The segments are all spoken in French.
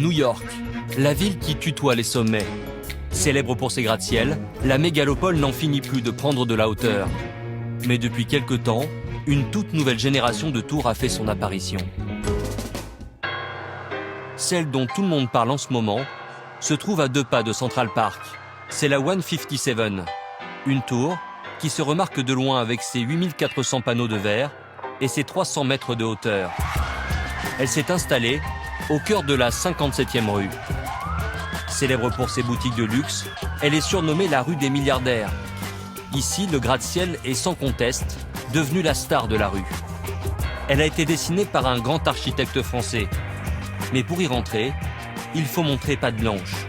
New York, la ville qui tutoie les sommets. Célèbre pour ses gratte-ciels, la mégalopole n'en finit plus de prendre de la hauteur. Mais depuis quelque temps, une toute nouvelle génération de tours a fait son apparition. Celle dont tout le monde parle en ce moment se trouve à 2 pas de Central Park. C'est la 157, une tour qui se remarque de loin avec ses 8400 panneaux de verre et ses 300 mètres de hauteur. Elle s'est installée au cœur de la 57e rue. Célèbre pour ses boutiques de luxe, elle est surnommée la rue des milliardaires. Ici, le gratte-ciel est sans conteste devenu la star de la rue. Elle a été dessinée par un grand architecte français. Mais pour y rentrer, il faut montrer patte blanche.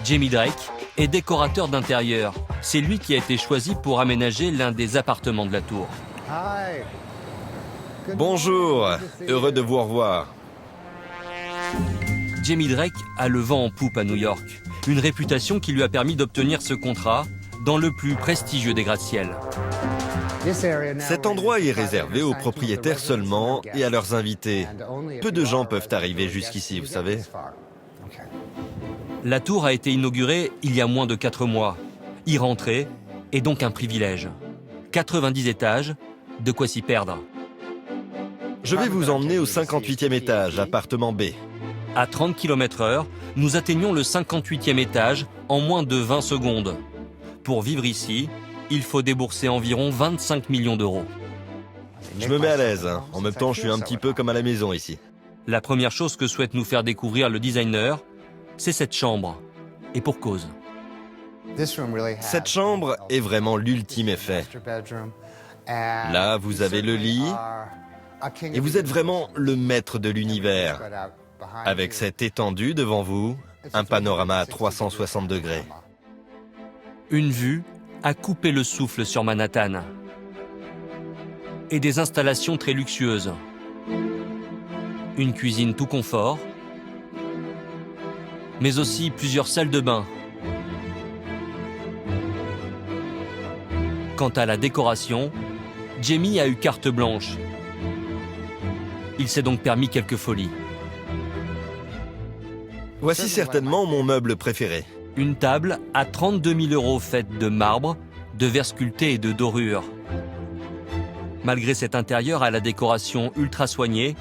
Jamie Drake est décorateur d'intérieur. C'est lui qui a été choisi pour aménager l'un des appartements de la tour. Bonjour, heureux de vous revoir. Jamie Drake a le vent en poupe à New York, une réputation qui lui a permis d'obtenir ce contrat dans le plus prestigieux des gratte-ciels. Cet endroit est réservé aux propriétaires seulement et à leurs invités. Peu de gens peuvent arriver jusqu'ici, vous savez. La tour a été inaugurée il y a moins de 4 mois. Y rentrer est donc un privilège. 90 étages, de quoi s'y perdre. Je vais vous emmener au 58e étage, appartement B. À 30 km/h, nous atteignons le 58e étage en moins de 20 secondes. Pour vivre ici, il faut débourser environ 25 millions d'euros. Je me mets à l'aise, hein. En même temps, je suis un petit peu comme à la maison ici. La première chose que souhaite nous faire découvrir le designer, c'est cette chambre. Et pour cause. Cette chambre est vraiment l'ultime effet. Là, vous avez le lit, et vous êtes vraiment le maître de l'univers. Avec cette étendue devant vous, un panorama à 360 degrés. Une vue à couper le souffle sur Manhattan. Et des installations très luxueuses. Une cuisine tout confort, mais aussi plusieurs salles de bain. Quant à la décoration, Jamie a eu carte blanche. Il s'est donc permis quelques folies. Voici certainement mon meuble préféré. Une table à 32 000 euros faite de marbre, de verre sculpté et de dorure. Malgré cet intérieur à la décoration ultra soignée,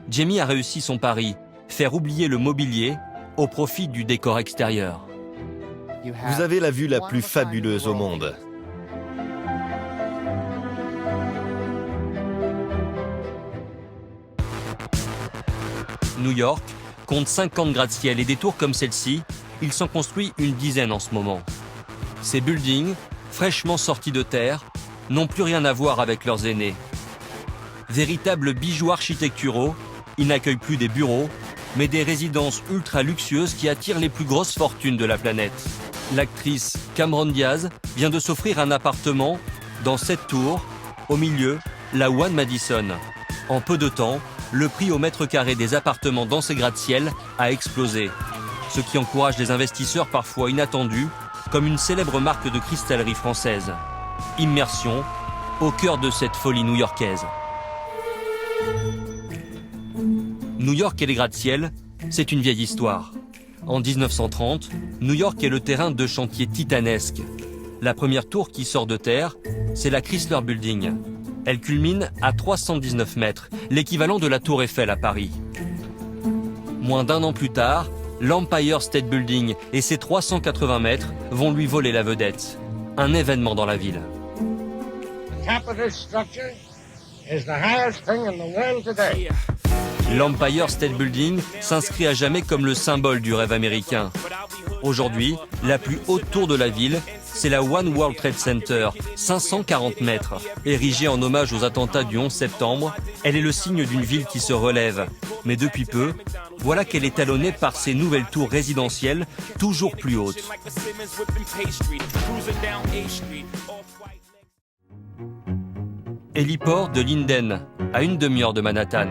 Jamie a réussi son pari, faire oublier le mobilier au profit du décor extérieur. Vous avez la vue la plus fabuleuse au monde. New York compte 50 gratte-ciel et des tours comme celle-ci, il s'en construit une dizaine en ce moment. Ces buildings, fraîchement sortis de terre, n'ont plus rien à voir avec leurs aînés. Véritables bijoux architecturaux, ils n'accueillent plus des bureaux, mais des résidences ultra luxueuses qui attirent les plus grosses fortunes de la planète. L'actrice Cameron Diaz vient de s'offrir un appartement dans cette tour, au milieu, la One Madison. En peu de temps, le prix au mètre carré des appartements dans ces gratte-ciel a explosé, ce qui encourage les investisseurs parfois inattendus, comme une célèbre marque de cristallerie française. Immersion au cœur de cette folie new-yorkaise. New York et les gratte-ciel, c'est une vieille histoire. En 1930, New York est le terrain de chantiers titanesques. La première tour qui sort de terre, c'est la Chrysler Building. Elle culmine à 319 mètres, l'équivalent de la Tour Eiffel à Paris. Moins d'1 an plus tard, l'Empire State Building et ses 380 mètres vont lui voler la vedette. Un événement dans la ville. L'Empire State Building s'inscrit à jamais comme le symbole du rêve américain. Aujourd'hui, la plus haute tour de la ville, c'est la One World Trade Center, 540 mètres. Érigée en hommage aux attentats du 11 septembre, elle est le signe d'une ville qui se relève. Mais depuis peu, voilà qu'elle est talonnée par ces nouvelles tours résidentielles, toujours plus hautes. Héliport de Linden, à une demi-heure de Manhattan.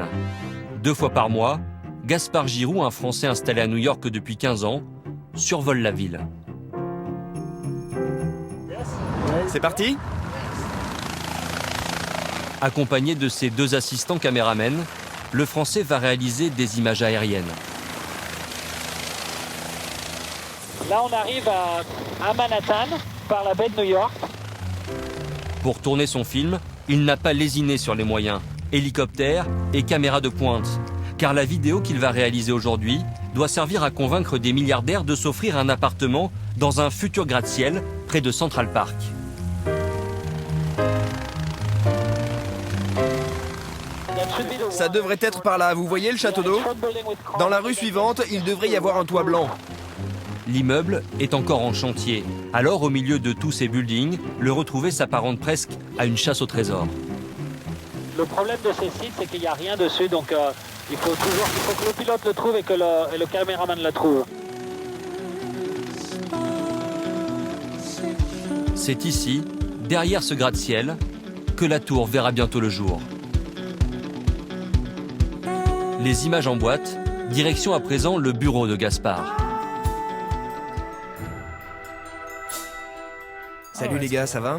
2 fois par mois, Gaspard Giroux, un Français installé à New York depuis 15 ans, survole la ville. C'est parti? Accompagné de ses 2 assistants caméramens, le Français va réaliser des images aériennes. Là, on arrive à Manhattan, par la baie de New York. Pour tourner son film, il n'a pas lésiné sur les moyens, hélicoptère et caméra de pointe. Car la vidéo qu'il va réaliser aujourd'hui doit servir à convaincre des milliardaires de s'offrir un appartement dans un futur gratte-ciel près de Central Park. Ça devrait être par là, vous voyez le château d'eau? Dans la rue suivante, il devrait y avoir un toit blanc. L'immeuble est encore en chantier. Alors, au milieu de tous ces buildings, le retrouver s'apparente presque à une chasse au trésor. Le problème de ces sites, c'est qu'il n'y a rien dessus, donc il faut que le pilote le trouve et que le caméraman le trouve. C'est ici, derrière ce gratte-ciel, que la tour verra bientôt le jour. Les images en boîte, direction à présent le bureau de Gaspard. Salut les gars, ça va?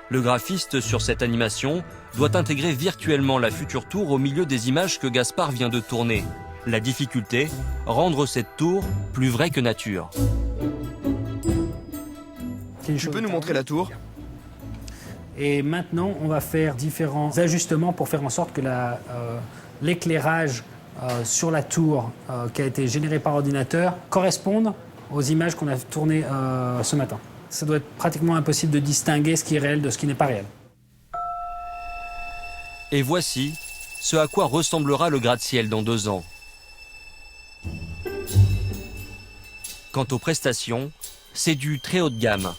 Le graphiste sur cette animation doit intégrer virtuellement la future tour au milieu des images que Gaspard vient de tourner. La difficulté, rendre cette tour plus vraie que nature. Tu peux nous montrer la tour? Et maintenant, on va faire différents ajustements pour faire en sorte que l'éclairage sur la tour qui a été généré par ordinateur corresponde aux images qu'on a tournées ce matin. Ça doit être pratiquement impossible de distinguer ce qui est réel de ce qui n'est pas réel. Et voici ce à quoi ressemblera le gratte-ciel dans 2 ans. Quant aux prestations, c'est du très haut de gamme.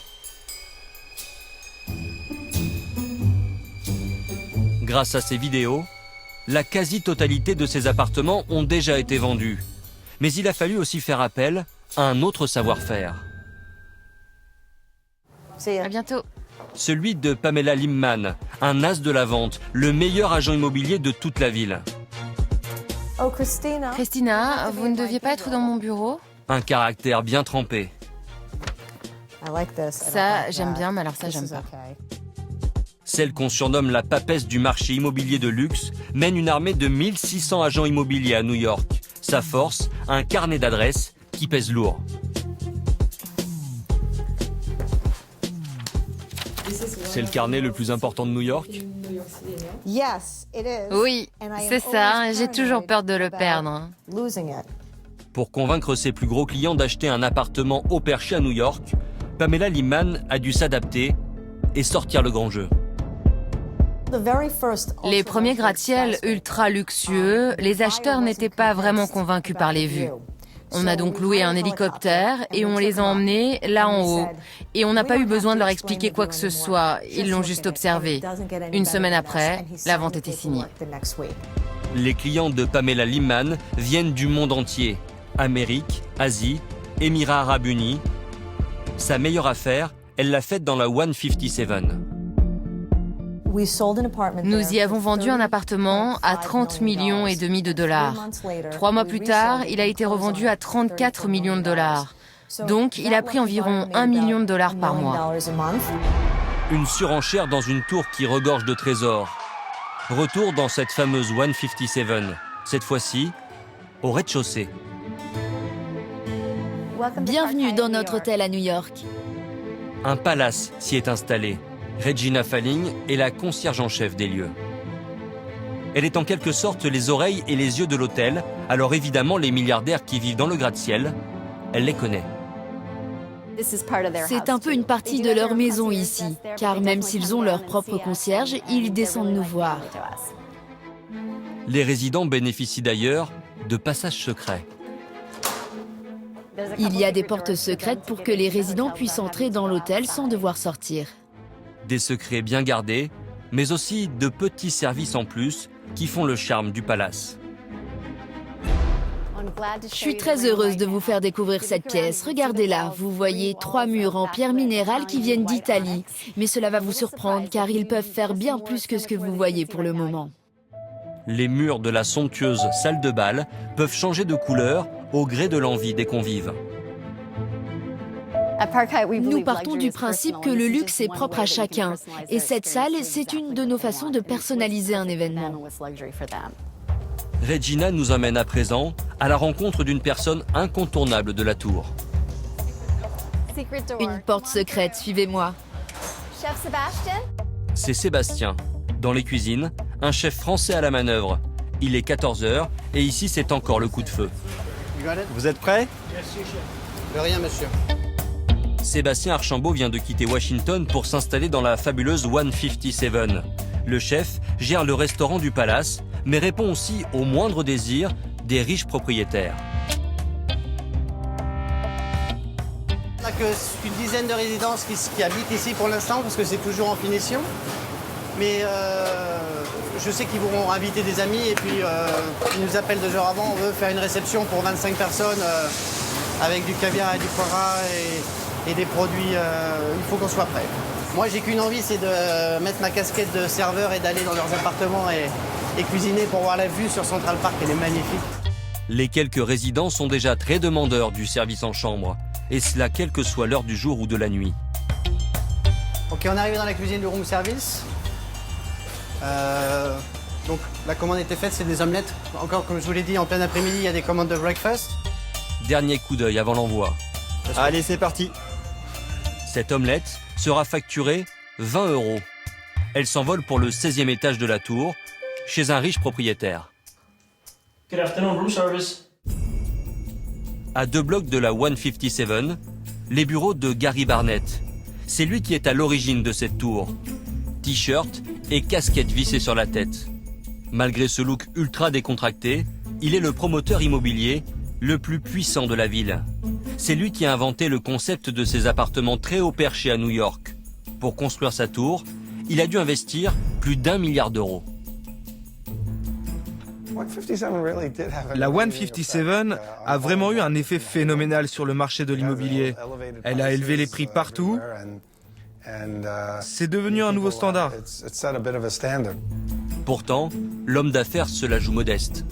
Grâce à ces vidéos, la quasi-totalité de ces appartements ont déjà été vendus. Mais il a fallu aussi faire appel à un autre savoir-faire. À bientôt. Celui de Pamela Limman, un as de la vente, le meilleur agent immobilier de toute la ville. Oh, Christina, vous ne deviez pas être dans mon bureau? Un caractère bien trempé. Ça, j'aime bien, mais alors ça, j'aime pas. Celle qu'on surnomme la papesse du marché immobilier de luxe mène une armée de 1600 agents immobiliers à New York. Sa force, un carnet d'adresses qui pèse lourd. C'est le carnet le plus important de New York? Oui, c'est ça. J'ai toujours peur de le perdre. Pour convaincre ses plus gros clients d'acheter un appartement haut perché à New York, Pamela Limman a dû s'adapter et sortir le grand jeu. Les premiers gratte-ciel ultra luxueux, les acheteurs n'étaient pas vraiment convaincus par les vues. On a donc loué un hélicoptère et on les a emmenés là en haut. Et on n'a pas eu besoin de leur expliquer quoi que ce soit, ils l'ont juste observé. Une semaine après, la vente était signée. Les clients de Pamela Limman viennent du monde entier. Amérique, Asie, Émirats Arabes Unis. Sa meilleure affaire, elle l'a faite dans la 157. Nous y avons vendu un appartement à 30 millions et demi de dollars. 3 mois plus tard, il a été revendu à 34 millions de dollars. Donc, il a pris environ 1 million de dollars par mois. Une surenchère dans une tour qui regorge de trésors. Retour dans cette fameuse 157, cette fois-ci au rez-de-chaussée. Bienvenue dans notre hôtel à New York. Un palace s'y est installé. Regina Falling est la concierge en chef des lieux. Elle est en quelque sorte les oreilles et les yeux de l'hôtel, alors évidemment les milliardaires qui vivent dans le gratte-ciel, elle les connaît. C'est un peu une partie de leur maison ici, car même s'ils ont leur propre concierge, ils descendent nous voir. Les résidents bénéficient d'ailleurs de passages secrets. Il y a des portes secrètes pour que les résidents puissent entrer dans l'hôtel sans devoir sortir. Des secrets bien gardés, mais aussi de petits services en plus qui font le charme du palace. Je suis très heureuse de vous faire découvrir cette pièce. Regardez-la, vous voyez 3 murs en pierre minérale qui viennent d'Italie. Mais cela va vous surprendre car ils peuvent faire bien plus que ce que vous voyez pour le moment. Les murs de la somptueuse salle de bal peuvent changer de couleur au gré de l'envie des convives. Nous partons du principe que le luxe est propre à chacun. Et cette salle, c'est une de nos façons de personnaliser un événement. Regina nous emmène à présent à la rencontre d'une personne incontournable de la tour. Une porte secrète, suivez-moi. Chef Sébastien? C'est Sébastien. Dans les cuisines, un chef français à la manœuvre. Il est 14 h et ici c'est encore le coup de feu. Vous êtes prêts? De rien, monsieur. Sébastien Archambault vient de quitter Washington pour s'installer dans la fabuleuse 157. Le chef gère le restaurant du Palace, mais répond aussi aux moindres désirs des riches propriétaires. On n'a qu'une dizaine de résidences qui habitent ici pour l'instant, parce que c'est toujours en finition. Mais je sais qu'ils vont inviter des amis, et puis ils nous appellent 2 heures avant, on veut faire une réception pour 25 personnes, avec du caviar et du foie gras et des produits, il faut qu'on soit prêt. Moi, j'ai qu'une envie, c'est de mettre ma casquette de serveur et d'aller dans leurs appartements et cuisiner pour voir la vue sur Central Park, elle est magnifique. Les quelques résidents sont déjà très demandeurs du service en chambre, et cela quelle que soit l'heure du jour ou de la nuit. Ok, on est arrivé dans la cuisine du room service. Donc la commande était faite, c'est des omelettes. Encore, comme je vous l'ai dit, en plein après-midi, il y a des commandes de breakfast. Dernier coup d'œil avant l'envoi. Allez, c'est parti. Cette omelette sera facturée 20 €. Elle s'envole pour le 16e étage de la tour, chez un riche propriétaire. Good afternoon, room service. À 2 blocs de la 157, les bureaux de Gary Barnett. C'est lui qui est à l'origine de cette tour. T-shirt et casquette vissée sur la tête. Malgré ce look ultra décontracté, il est le promoteur immobilier le plus puissant de la ville. C'est lui qui a inventé le concept de ces appartements très haut perchés à New York. Pour construire sa tour, il a dû investir plus d'1 milliard d'euros. La 157 a vraiment eu un effet phénoménal sur le marché de l'immobilier. Elle a élevé les prix partout. C'est devenu un nouveau standard. Pourtant, l'homme d'affaires se la joue modeste.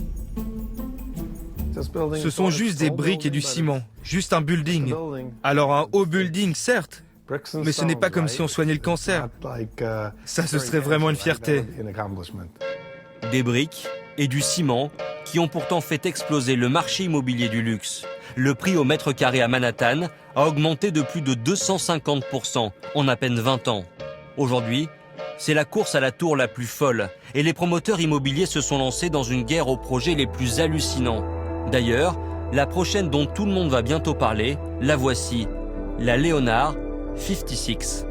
Ce sont juste des briques et du ciment, juste un building. Alors un haut building, certes, mais ce n'est pas comme si on soignait le cancer. Ça, ce serait vraiment une fierté. Des briques et du ciment qui ont pourtant fait exploser le marché immobilier du luxe. Le prix au mètre carré à Manhattan a augmenté de plus de 250% en à peine 20 ans. Aujourd'hui, c'est la course à la tour la plus folle et les promoteurs immobiliers se sont lancés dans une guerre aux projets les plus hallucinants. D'ailleurs, la prochaine dont tout le monde va bientôt parler, la voici, la Leonard 56.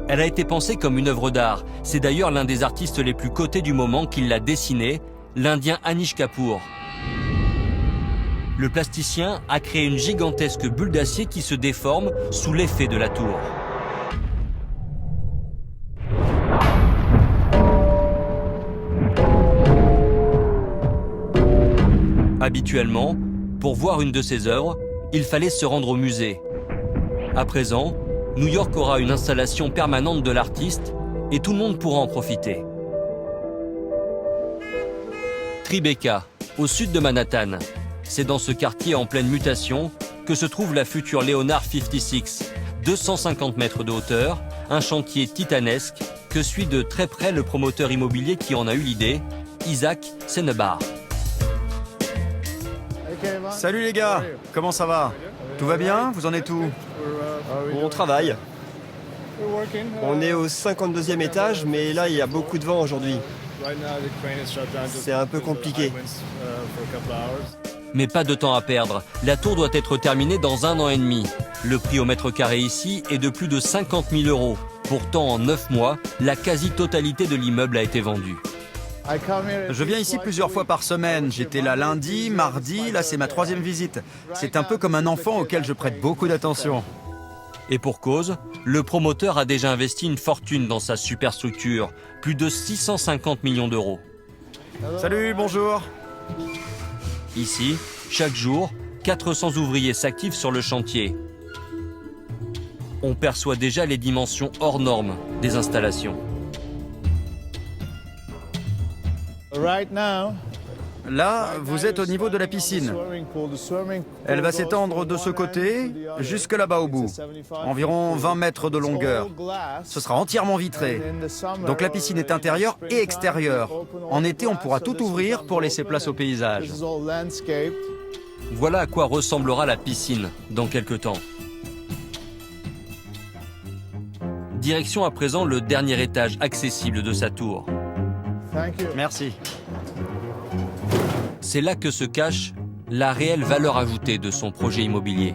Elle a été pensée comme une œuvre d'art. C'est d'ailleurs l'un des artistes les plus cotés du moment qui l'a dessinée, l'Indien Anish Kapoor. Le plasticien a créé une gigantesque bulle d'acier qui se déforme sous l'effet de la tour. Habituellement, pour voir une de ses œuvres, il fallait se rendre au musée. À présent, New York aura une installation permanente de l'artiste et tout le monde pourra en profiter. Tribeca, au sud de Manhattan. C'est dans ce quartier en pleine mutation que se trouve la future Leonard 56, 250 mètres de hauteur, un chantier titanesque que suit de très près le promoteur immobilier qui en a eu l'idée, Isaac Senebar. Salut les gars, comment ça va? Tout va bien? Vous en êtes où? On travaille. On est au 52e étage, mais là, il y a beaucoup de vent aujourd'hui. C'est un peu compliqué. Mais pas de temps à perdre. La tour doit être terminée dans 1 an et demi. Le prix au mètre carré ici est de plus de 50 000 €. Pourtant, en 9 mois, la quasi-totalité de l'immeuble a été vendue. Je viens ici plusieurs fois par semaine. J'étais là lundi, mardi, là c'est ma 3e visite. C'est un peu comme un enfant auquel je prête beaucoup d'attention. Et pour cause, le promoteur a déjà investi une fortune dans sa superstructure, plus de 650 millions d'euros. Salut, bonjour. Ici, chaque jour, 400 ouvriers s'activent sur le chantier. On perçoit déjà les dimensions hors normes des installations. Là, vous êtes au niveau de la piscine. Elle va s'étendre de ce côté jusque là-bas au bout. Environ 20 mètres de longueur. Ce sera entièrement vitré. Donc la piscine est intérieure et extérieure. En été, on pourra tout ouvrir pour laisser place au paysage. Voilà à quoi ressemblera la piscine dans quelques temps. Direction à présent le dernier étage accessible de sa tour. Merci. C'est là que se cache la réelle valeur ajoutée de son projet immobilier.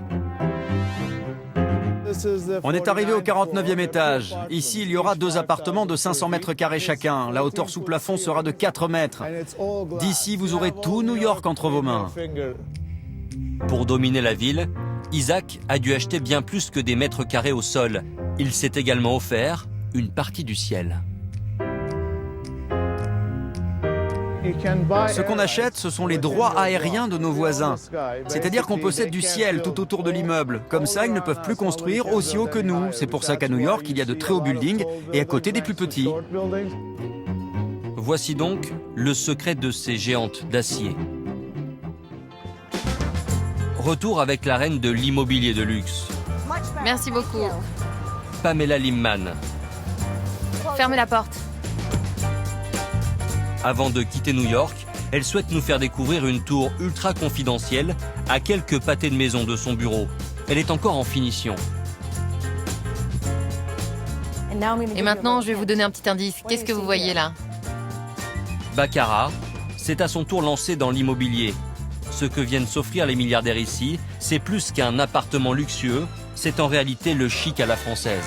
On est arrivé au 49e étage. Ici, il y aura 2 appartements de 500 mètres carrés chacun. La hauteur sous plafond sera de 4 mètres. D'ici, vous aurez tout New York entre vos mains. Pour dominer la ville, Isaac a dû acheter bien plus que des mètres carrés au sol. Il s'est également offert une partie du ciel. Ce qu'on achète, ce sont les droits aériens de nos voisins. C'est-à-dire qu'on possède du ciel tout autour de l'immeuble. Comme ça, ils ne peuvent plus construire aussi haut que nous. C'est pour ça qu'à New York, il y a de très hauts buildings et à côté des plus petits. Voici donc le secret de ces géantes d'acier. Retour avec la reine de l'immobilier de luxe, Merci beaucoup. Pamela Limman. Fermez la porte. Avant de quitter New York, elle souhaite nous faire découvrir une tour ultra confidentielle à quelques pâtés de maison de son bureau. Elle est encore en finition. Et maintenant, je vais vous donner un petit indice. Qu'est-ce que vous voyez là? Baccarat s'est à son tour lancé dans l'immobilier. Ce que viennent s'offrir les milliardaires ici, c'est plus qu'un appartement luxueux, c'est en réalité le chic à la française.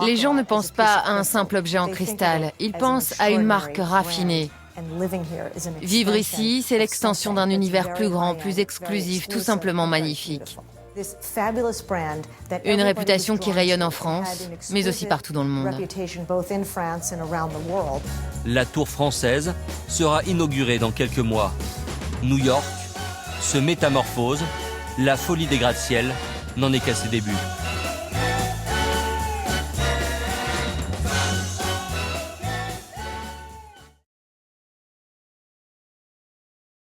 Les gens ne pensent pas à un simple objet en cristal, ils pensent à une marque raffinée. Vivre ici, c'est l'extension d'un univers plus grand, plus exclusif, tout simplement magnifique. Une réputation qui rayonne en France, mais aussi partout dans le monde. La tour française sera inaugurée dans quelques mois. New York se métamorphose, la folie des gratte-ciel n'en est qu'à ses débuts.